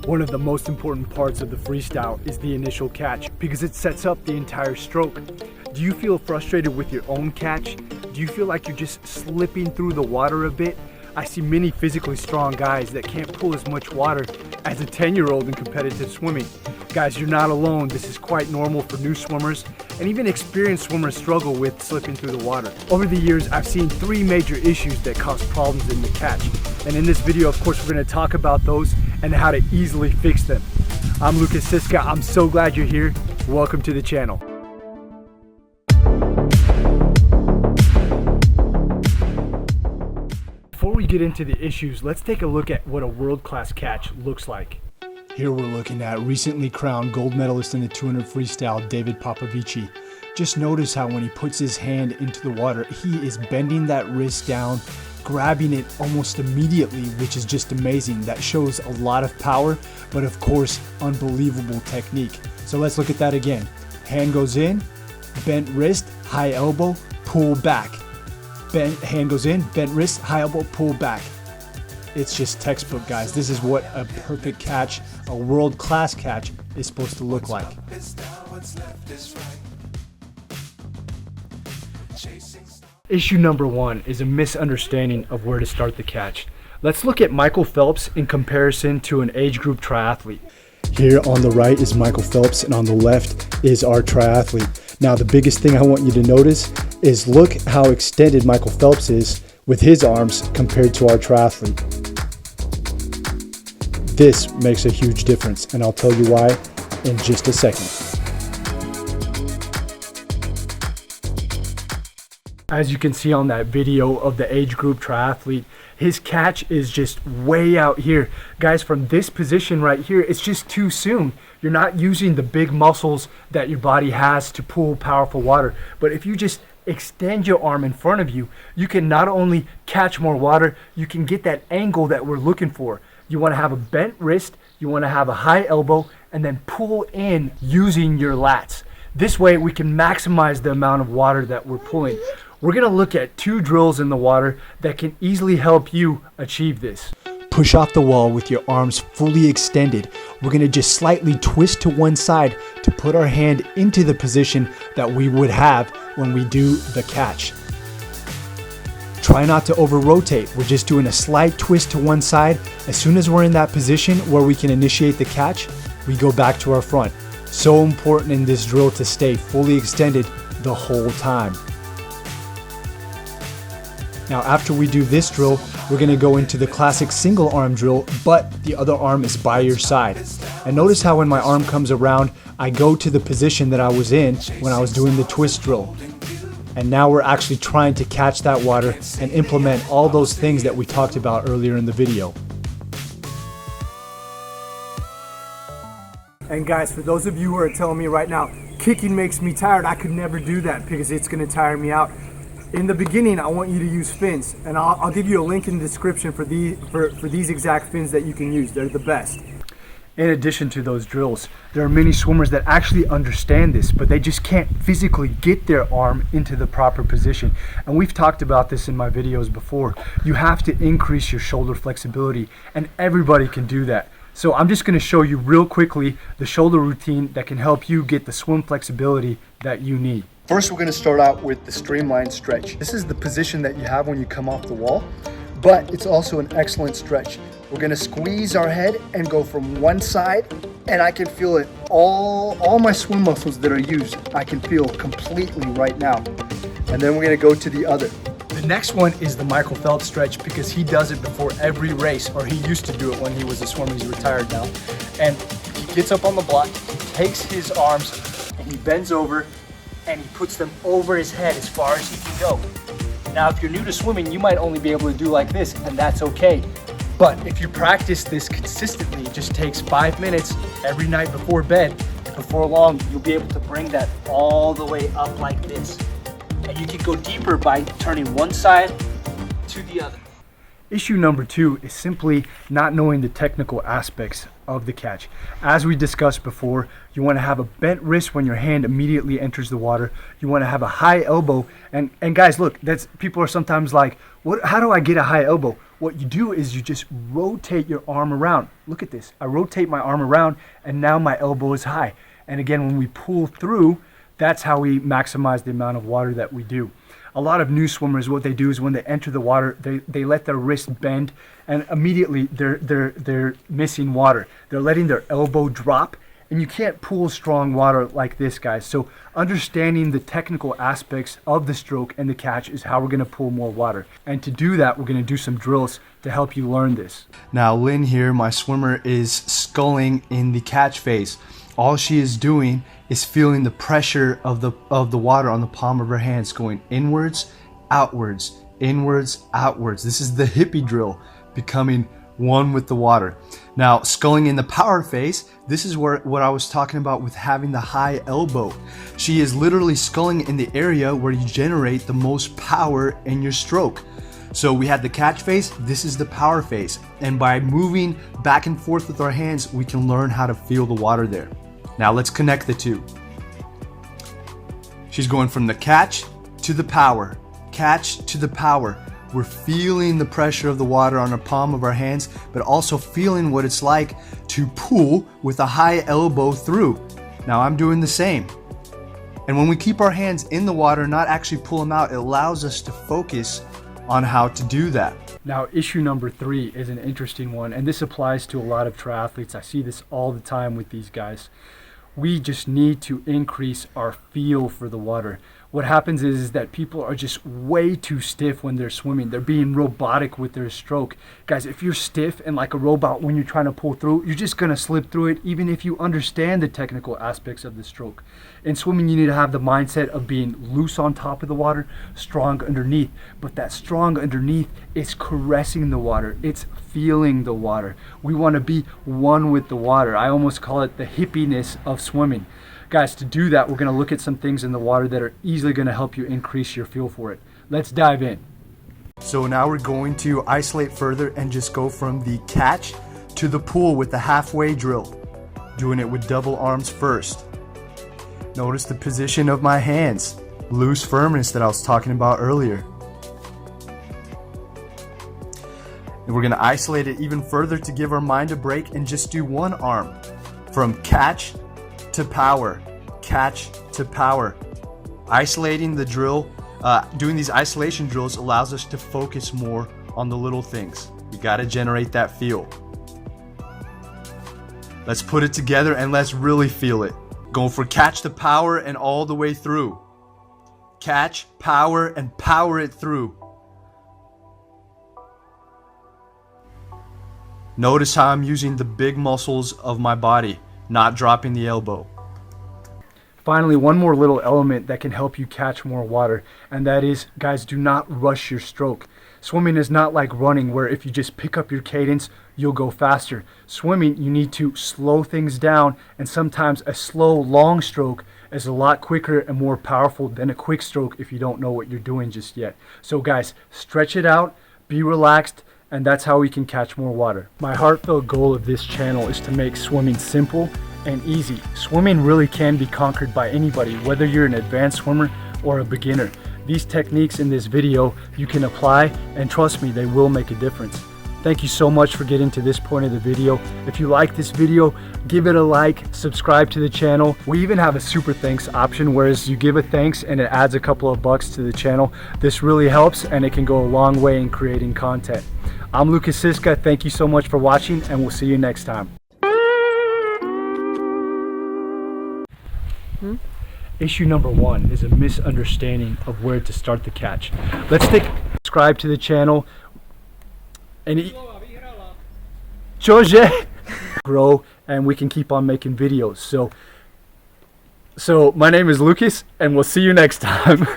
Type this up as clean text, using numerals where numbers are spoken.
One of the most important parts of the freestyle is the initial catch because it sets up the entire stroke. Do you feel frustrated with your own catch? Do you feel like you're just slipping through the water a bit? I see many physically strong guys that can't pull as much water as a 10-year-old in competitive swimming. Guys, you're not alone. This is quite normal for new swimmers, and even experienced swimmers struggle with slipping through the water. Over the years, I've seen 3 major issues that cause problems in the catch. And in this video, of course, we're going to talk about those and how to easily fix them. I'm Siska. I'm so glad you're here. Welcome to the channel. Before we get into the issues, let's take a look at what a world-class catch looks like. Here we're looking at recently crowned gold medalist in the 200 freestyle, David Popovici. Just notice how when he puts his hand into the water, he is bending that wrist down, grabbing it almost immediately, which is just amazing. That shows a lot of power, but of course, unbelievable technique. So let's look at that again. Hand goes in, bent wrist, high elbow, pull back. Hand goes in, bent wrist, high elbow, pull back. It's just textbook, guys. This is what a perfect catch, a world-class catch, is supposed to look like. Issue number 1 is a misunderstanding of where to start the catch. Let's look at Michael Phelps in comparison to an age group triathlete. Here on the right is Michael Phelps, and on the left is our triathlete. Now, the biggest thing I want you to notice is look how extended Michael Phelps is with his arms compared to our triathlete. This makes a huge difference, and I'll tell you why in just a second. As you can see on that video of the age group triathlete, his catch is just way out here. Guys, from this position right here, it's just too soon. You're not using the big muscles that your body has to pull powerful water. But if you just extend your arm in front of you, you can not only catch more water, you can get that angle that we're looking for. You want to have a bent wrist, you want to have a high elbow, and then pull in using your lats. This way we can maximize the amount of water that we're pulling. We're going to look at 2 drills in the water that can easily help you achieve this. Push off the wall with your arms fully extended. We're going to just slightly twist to one side to put our hand into the position that we would have when we do the catch. Try not to over rotate. We're just doing a slight twist to one side. As soon as we're in that position where we can initiate the catch, we go back to our front. So important in this drill to stay fully extended the whole time. Now, after we do this drill, we're going to go into the classic single arm drill, but the other arm is by your side. And notice how when my arm comes around, I go to the position that I was in when I was doing the twist drill. And now we're actually trying to catch that water and implement all those things that we talked about earlier in the video. And guys, for those of you who are telling me right now, kicking makes me tired, I could never do that because it's going to tire me out. In the beginning, I want you to use fins, and I'll give you a link in the description for these exact fins that you can use. They're the best. In addition to those drills, there are many swimmers that actually understand this, but they just can't physically get their arm into the proper position. And we've talked about this in my videos before. You have to increase your shoulder flexibility, and everybody can do that. So I'm just going to show you real quickly the shoulder routine that can help you get the swim flexibility that you need. First, we're going to start out with the streamline stretch. This is the position that you have when you come off the wall, but it's also an excellent stretch. We're going to squeeze our head and go from one side, and I can feel it. All my swim muscles that are used, I can feel completely right now. And then we're going to go to the other. The next one is the Michael Phelps stretch because he does it before every race, or he used to do it when he was a swimmer. He's retired now. And he gets up on the block, he takes his arms, and he bends over, and he puts them over his head as far as he can go. Now, if you're new to swimming, you might only be able to do like this, and that's okay. But if you practice this consistently, it just takes 5 minutes every night before bed. Before long, you'll be able to bring that all the way up like this. And you can go deeper by turning one side to the other. Issue number 2 is simply not knowing the technical aspects of the catch. As we discussed before, you want to have a bent wrist when your hand immediately enters the water. You want to have a high elbow. And guys, look, people are sometimes like, how do I get a high elbow? what you do is you just rotate your arm around. Look at this. I rotate my arm around and now my elbow is high. And again, when we pull through, that's how we maximize the amount of water that we do. A lot of new swimmers, what they do is when they enter the water, they let their wrist bend and immediately they're missing water. They're letting their elbow drop, and you can't pull strong water like this, guys. So understanding the technical aspects of the stroke and the catch is how we're gonna pull more water. And to do that, we're gonna do some drills to help you learn this. Now Lynn here, my swimmer, is sculling in the catch phase. All she is doing is feeling the pressure of the water on the palm of her hands going inwards, outwards, inwards, outwards. This is the hippie drill, becoming one with the water. Now, sculling in the power phase, this is what I was talking about with having the high elbow. She is literally sculling in the area where you generate the most power in your stroke. So we had the catch phase, this is the power phase. And by moving back and forth with our hands, we can learn how to feel the water there. Now let's connect the two. She's going from the catch to the power, catch to the power. We're feeling the pressure of the water on the palm of our hands, but also feeling what it's like to pull with a high elbow through. Now I'm doing the same. And when we keep our hands in the water, not actually pull them out, it allows us to focus on how to do that. Now, issue number 3 is an interesting one, and this applies to a lot of triathletes. I see this all the time with these guys. We just need to increase our feel for the water. What happens is that people are just way too stiff when they're swimming. They're being robotic with their stroke. Guys, if you're stiff and like a robot when you're trying to pull through, you're just gonna slip through it even if you understand the technical aspects of the stroke. In swimming, you need to have the mindset of being loose on top of the water, strong underneath. But that strong underneath is caressing the water. It's feeling the water. We wanna be one with the water. I almost call it the hippiness of swimming. Guys, to do that, we're going to look at some things in the water that are easily going to help you increase your feel for it. Let's dive in. So now we're going to isolate further and just go from the catch to the pool with the halfway drill. Doing it with double arms first. Notice the position of my hands. Loose firmness that I was talking about earlier. And we're going to isolate it even further to give our mind a break and just do one arm. From catch to power, catch to power. Isolating the drill, doing these isolation drills allows us to focus more on the little things. We got to generate that feel. Let's put it together and let's really feel it. Going for catch to power and all the way through. Catch, power, and power it through. Notice how I'm using the big muscles of my body, not dropping the elbow. Finally, one more little element that can help you catch more water, and that is, guys, do not rush your stroke. Swimming is not like running where if you just pick up your cadence, you'll go faster. Swimming, you need to slow things down, and sometimes a slow, long stroke is a lot quicker and more powerful than a quick stroke if you don't know what you're doing just yet. So guys, stretch it out, be relaxed, and that's how we can catch more water. My heartfelt goal of this channel is to make swimming simple and easy. Swimming really can be conquered by anybody, whether you're an advanced swimmer or a beginner. These techniques in this video you can apply, and trust me, they will make a difference. Thank you so much for getting to this point of the video. If you like this video, give it a like, subscribe to the channel. We even have a super thanks option, whereas you give a thanks and it adds a couple of bucks to the channel. This really helps and it can go a long way in creating content. I'm Lucas Siska. Thank you so much for watching, and we'll see you next time. Issue number 1 is a misunderstanding of where to start the catch. Let's subscribe to the channel and grow, and we can keep on making videos. So my name is Lucas, and we'll see you next time.